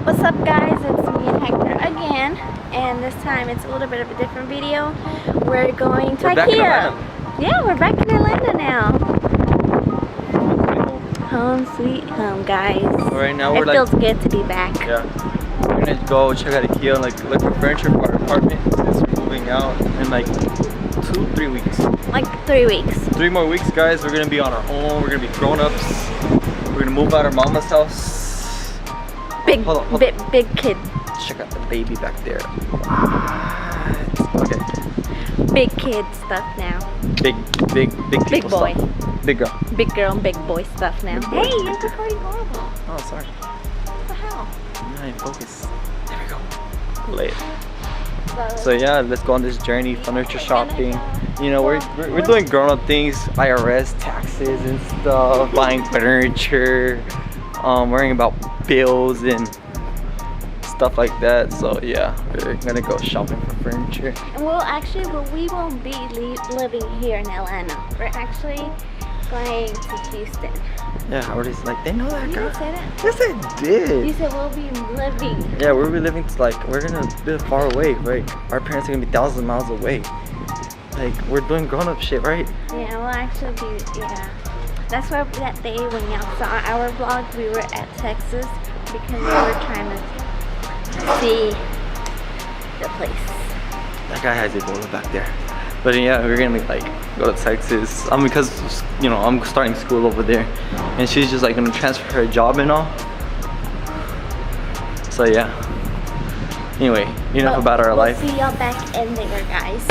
What's up guys, it's me and Hector again, and this time it's a little bit of a different video. We're going to IKEA. Yeah, we're back in Atlanta now. Home sweet home, guys. Right now it feels good to be back. Yeah. We're gonna go check out IKEA and like look for furniture for our apartment since we're moving out in like 2-3 weeks. Like 3 weeks. 3 more weeks, guys. We're gonna be on our own. We're gonna be grown-ups. We're gonna move out of mama's house. Big, hold on. Big kid. Check out the baby back there. What? Okay. Big kid stuff now. Big Big boy. Stuff. Big girl. Big girl and big boy stuff now. Boy. Hey, you're recording horrible. Oh, sorry. What the hell? I'm not in focus. There we go. Late. So yeah, let's go on this journey, furniture shopping. You know, we're doing grown-up things, IRS, taxes and stuff, buying furniture, worrying about bills and stuff like that. So yeah, we're gonna go shopping for furniture. Well, actually, we won't be living here in Atlanta. We're actually going to Houston. Yeah, I already like they know that, girl. You didn't say that? Yes, I did. You said we'll be living. Yeah, we'll be living like we're gonna be far away. Right, our parents are gonna be thousands of miles away. Like we're doing grown-up shit, right? Yeah, we'll actually be. Yeah, that's why that day when y'all saw our vlog, we were at Texas because we were trying to see the place. That guy has Ebola back there. But yeah, we're gonna like go to Texas. Because you know I'm starting school over there, and she's just like gonna transfer her job and all. So yeah. Anyway, enough about our life. We'll see y'all back in there, guys.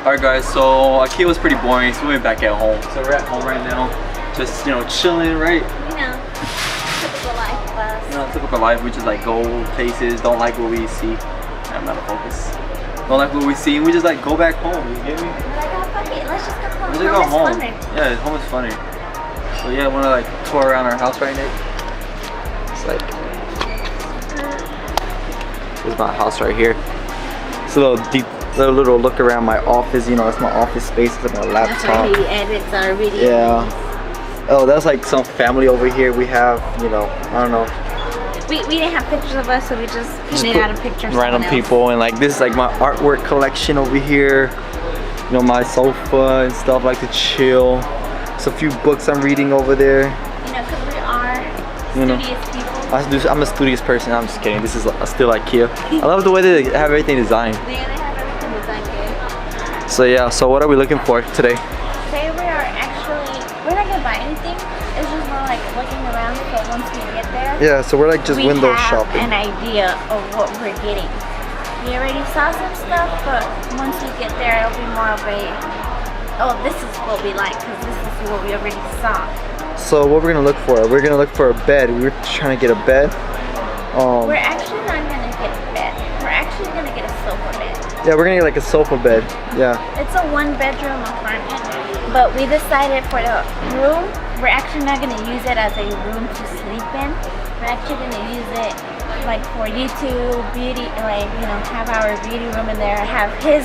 Alright guys, so IKEA was pretty boring, so we went back at home. So we're at home right now, just, you know, chilling, right? You know, typical life of us. You know, typical life, we just like go places, don't like what we see. I'm not a focus. Don't like what we see, and we just like go back home, you get me? We're like, oh fuck it, let's just go home. Let's just go home. Yeah, home is funny. So yeah, I wanna like tour around our house right now. It's like, this is my house right here. It's a little deep. Little look around my office, you know, that's my office space, it's like my laptop. That's where he edits our videos. Yeah. Oh, that's like some family over here we have, you know, I don't know. We didn't have pictures of us, so we just printed out a picture of random people, and like this is like my artwork collection over here. You know, my sofa and stuff, like to chill. There's a few books I'm reading over there. You know, because we are studious people. I'm a studious person, I'm just kidding. This is still IKEA. I love the way they have everything designed. So yeah, so what are we looking for today? Today we're not gonna buy anything. It's just more like looking around, so once we get there. Yeah, so we're like just window shopping. We have an idea of what we're getting. We already saw some stuff, but once we get there, it'll be more of a, oh, this is what we like, because this is what we already saw. So what we're gonna look for? We're gonna look for a bed. We were trying to get a bed. We're actually not gonna get a bed. We're actually gonna get a sofa bed. Yeah, we're gonna get like a sofa bed. Yeah. It's a 1-bedroom apartment, but we decided for the room, we're actually not gonna use it as a room to sleep in. We're actually gonna use it like for YouTube, beauty, like, you know, have our beauty room in there, have his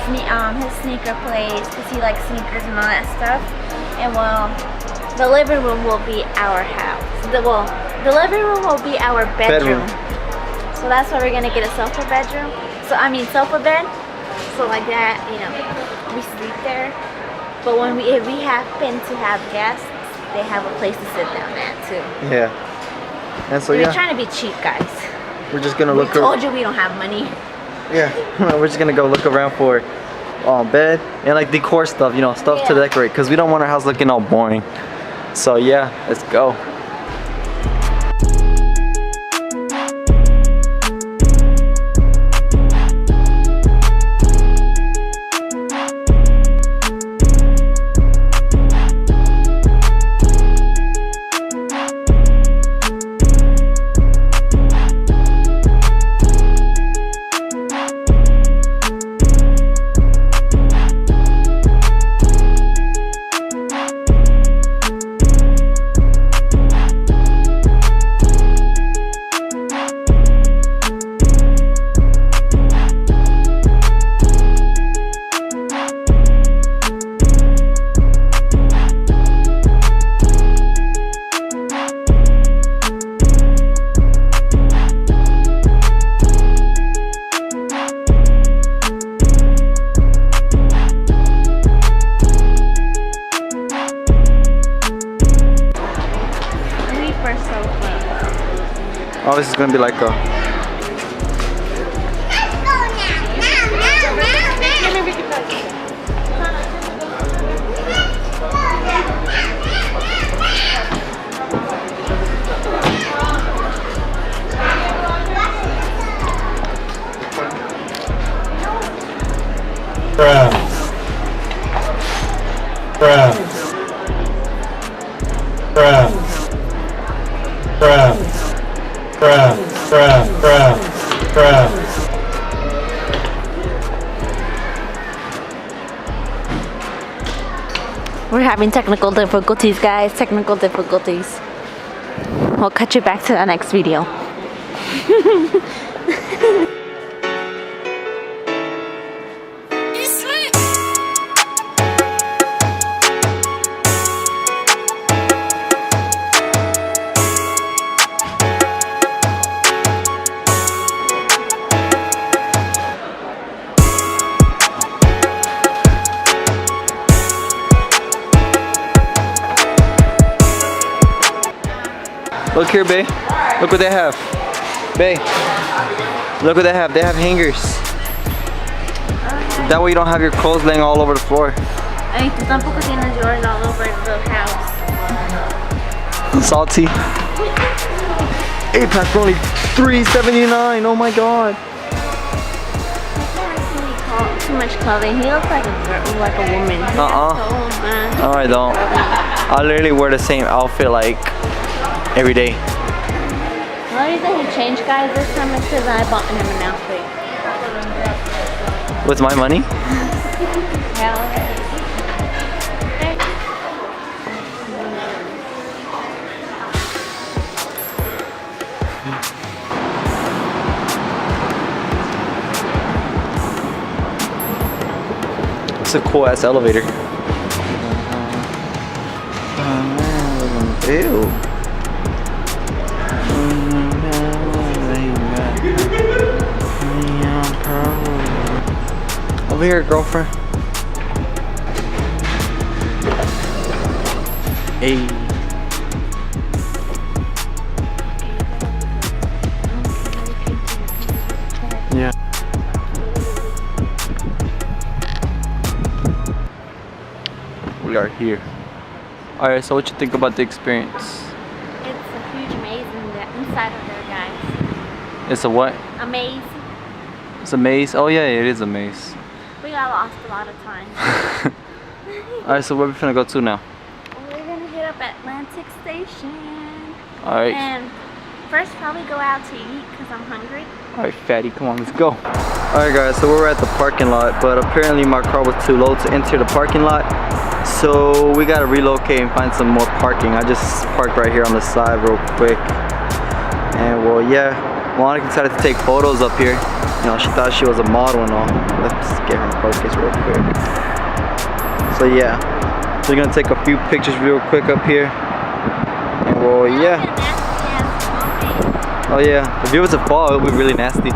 sneaker place, because he likes sneakers and all that stuff. And well, the living room will be our house. The living room will be our bedroom. So that's why we're gonna get a sofa bedroom. Sofa bed. So like that, you know, we sleep there. But if we happen to have guests, they have a place to sit down at too. Yeah. And so we're trying to be cheap, guys. We're just gonna look. We told you we don't have money. Yeah. We're just gonna go look around for bed and like decor stuff, you know, stuff to decorate, because we don't want our house looking all boring. So yeah, let's go. Oh, this is gonna be like a. Bruh. Bruh. Bruh. Bruh. Bruh. Bruh. Bruh. Bruh. We're having technical difficulties, guys. Technical difficulties. We'll cut you back to the next video. Look here, babe. Look what they have. Babe. Look what they have. They have hangers. That way you don't have your clothes laying all over the floor. Ay, tú tampoco tienes yours all over the house. Salty. 8-pack for only $3.79. Oh my god. Too much clothing. He looks like a girl, like a woman. He No, I don't. I literally wear the same outfit like every day. The only reason he changed guys this time is because I bought him an outfit. With my money? Hell. It's a cool ass elevator. Ew. Over here, girlfriend. Hey. Yeah. We are here. Alright, so what you think about the experience? It's a huge maze inside of there, guys. It's a what? A maze. It's a maze? Oh yeah, it is a maze. We got lost a lot of times. Alright, so where we finna go to now? We're gonna hit up Atlantic Station. Alright. And first probably go out to eat because I'm hungry. Alright, fatty, come on, let's go. Alright guys, so we're at the parking lot, but apparently my car was too low to enter the parking lot. So we gotta relocate and find some more parking. I just parked right here on the side real quick. And well, yeah, Monica decided to take photos up here. You know, she thought she was a model and all. Let's get her in focus real quick. So yeah, so we're gonna take a few pictures real quick up here. And well, yeah. Oh yeah, if it was a fall, it would be really nasty.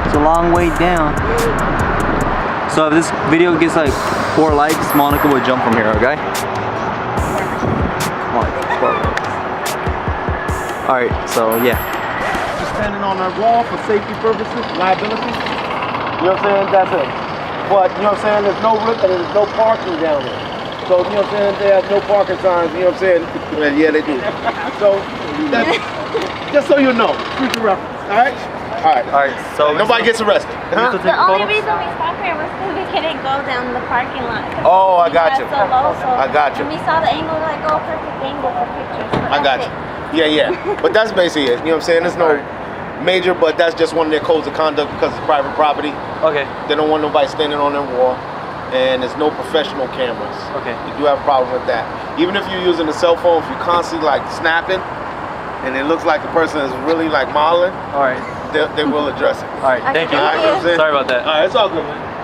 It's a long way down. So if this video gets like 4 likes, Monica will jump from here, okay? Alright, so yeah. Just standing on that wall for safety purposes, liability. You know what I'm saying? That's it. But you know what I'm saying? There's no and there's no parking down there. So you know what I'm saying? They have no parking signs. You know what I'm saying? Well, yeah, they do. So that's, just so you know, future reference. All right. All right. Alright, so Nobody gets arrested. Huh? The only reason we stopped here was because we couldn't go down the parking lot. Oh, I got you. So low, so I got you. when we saw the angle, like, oh, perfect angle for pictures. But I got that's you. it. Yeah, yeah. But that's basically it. You know what I'm saying? There's no major, but that's just one of their codes of conduct because it's private property. Okay. They don't want nobody standing on their wall. And there's no professional cameras. Okay. You do have a problem with that. Even if you're using a cell phone, if you're constantly like snapping and it looks like the person is really like modeling, Alright. they will address it. Alright, thank you. All right, you know what I'm saying? Sorry about that. Alright, it's all good, man.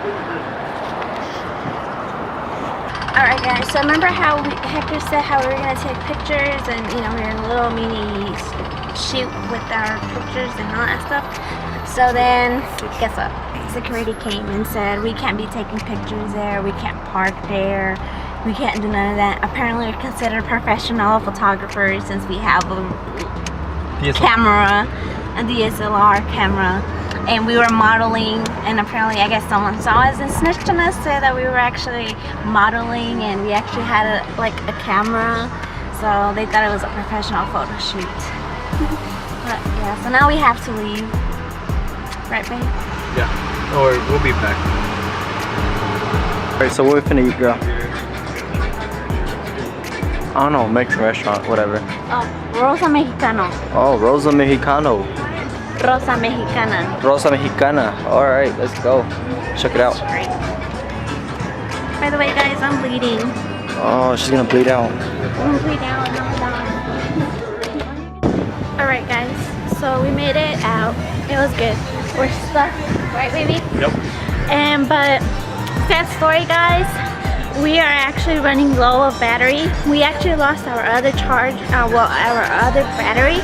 Alright guys, so remember how Hector said how we were going to take pictures and, you know, we were in a little mini shoot with our pictures and all that stuff. So then, guess what? Security came and said we can't be taking pictures there, we can't park there, we can't do none of that. Apparently we're considered professional photographers since we have a camera, a DSLR camera, and we were modeling, and apparently I guess someone saw us and snitched on us, said that we were actually modeling and we actually had a camera, so they thought it was a professional photo shoot. But yeah, so now we have to leave, right babe? Yeah, or we'll be back. Alright, so what we finna eat, girl? I don't know, Mexican restaurant, whatever. Oh, Rosa Mexicano. Oh, Rosa Mexicano. Rosa Mexicana. Rosa Mexicana. Alright, let's go. Check it out. Great. By the way, guys, I'm bleeding. Oh, she's gonna bleed out. I'm gonna bleed out and I'll die. Alright, guys, so we made it out. It was good. We're stuck, right, baby? Yep. But sad story, guys. We are actually running low of battery. We actually lost our other charge, our other battery.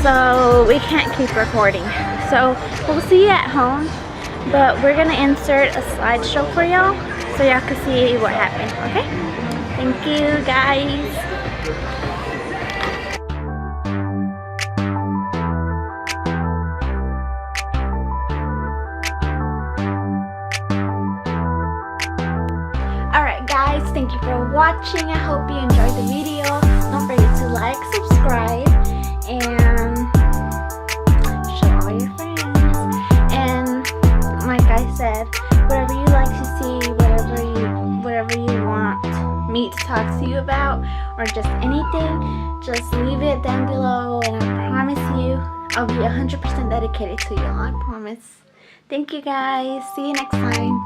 So we can't keep recording. So we'll see you at home. But we're gonna insert a slideshow for y'all so y'all can see what happened, okay? Thank you, guys. Alright guys, thank you for watching. I hope you enjoyed the video. Don't forget to like, subscribe, and show all your friends. And like I said, whatever you like to see, whatever you want me to talk to you about, or just anything, just leave it down below and I promise you I'll be 100% dedicated to you. I promise. Thank you guys. See you next time.